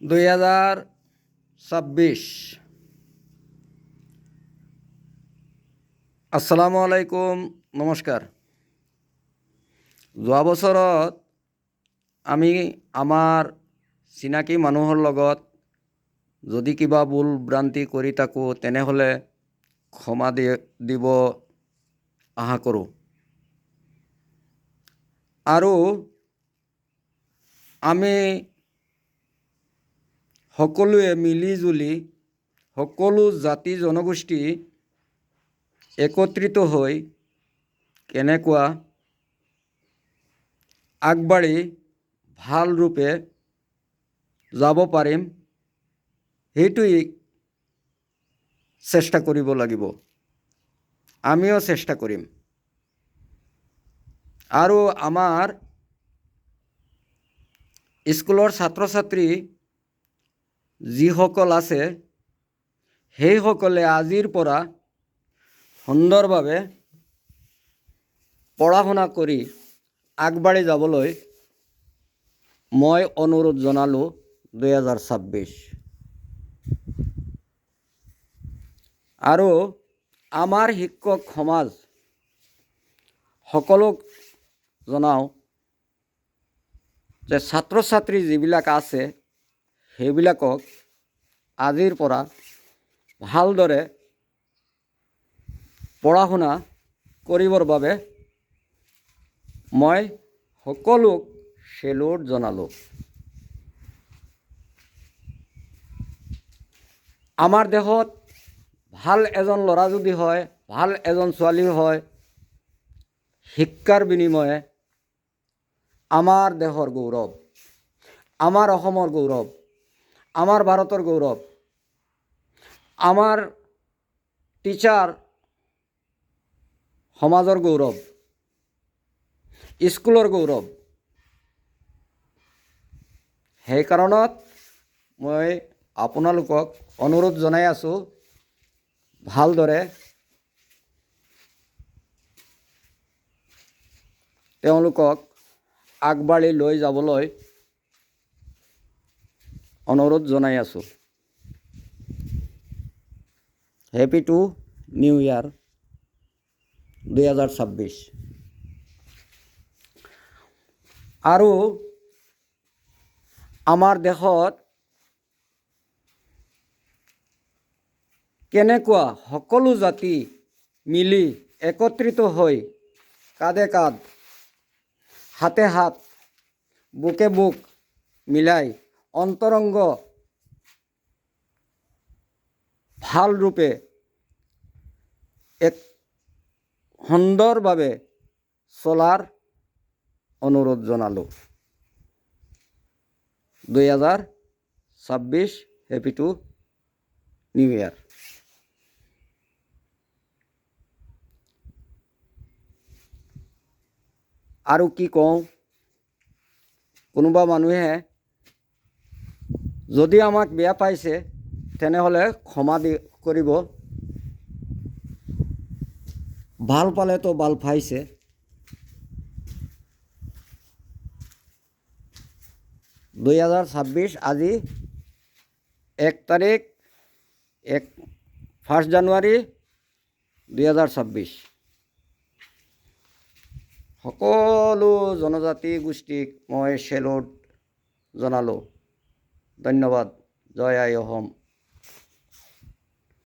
2026। আসসালামু আলাইকুম, নমস্কাৰ। যোৱা বছৰত আমি আমাৰ চিনাকি মানুহৰ লগত যদি কিবা ভুল ভ্ৰান্তি কৰি থাকোঁ তেনেহ'লে ক্ষমা দিব আশা কৰোঁ। আৰু আমি সকলোৱে মিলিজুলি সকলো জাতি জনগোষ্ঠী একত্ৰিত হৈ কেনেকুৱা আগবাঢ়ি ভাল ৰূপে যাব পাৰিম সেইটোই চেষ্টা কৰিব লাগিব। আমিও চেষ্টা কৰিম। আৰু আমাৰ স্কুলৰ ছাত্ৰ ছাত্ৰী যিসকল আছে সেইসকলে আজিৰ পৰা সুন্দৰভাৱে পঢ়া শুনা কৰি আগবাঢ়ি যাবলৈ মই অনুৰোধ জনালোঁ। 2026 আৰু আমাৰ শিক্ষক সমাজ সকলোক জনাওঁ যে ছাত্ৰ ছাত্ৰী যিবিলাক আছে সেইবিলাকক আজিৰ পৰা ভালদৰে পঢ়া শুনা কৰিবৰ বাবে মই সকলোক সেলুট জনালোঁ। আমাৰ দেশত ভাল এজন ল'ৰা যদি হয়, ভাল এজন ছোৱালী হয়, শিক্ষাৰ বিনিময়ে আমাৰ দেশৰ গৌৰৱ, আমাৰ অসমৰ গৌৰৱ, আমাৰ ভাৰতৰ গৌৰৱ, আমাৰ টিচাৰ সমাজৰ গৌৰৱ, স্কুলৰ গৌৰৱ। সেই কাৰণত মই আপোনালোকক অনুৰোধ জনাই আছোঁ, ভালদৰে তেওঁলোকক আগবাঢ়ি লৈ যাবলৈ অনুৰোধ জনাই আছোঁ। হেপী টু নিউ ইয়াৰ 2026। আৰু আমাৰ দেশত কেনেকুৱা সকলো জাতি মিলি একত্ৰিত হৈ কাঁধে কাঁধ হাতে হাত বুকে বুক মিলাই অন্তৰংগ ভাল ৰূপে এক সুন্দৰভাৱে চলাৰ অনুৰোধ জনালোঁ। 2026 হেপী টু নিউ ইয়াৰ। আৰু কি কওঁ, কোনোবা মানুহে যদি আমাক বেয়া পাইছে তেনেহ'লে ক্ষমা কৰিব। ভাল পালেতো ভাল পাইছে। 2026 আজি 1 জানুৱাৰী 2026। সকলো জনজাতি গোষ্ঠীক মই সেলুট জনালোঁ। ধন্যবাদ। জয় আই অসম।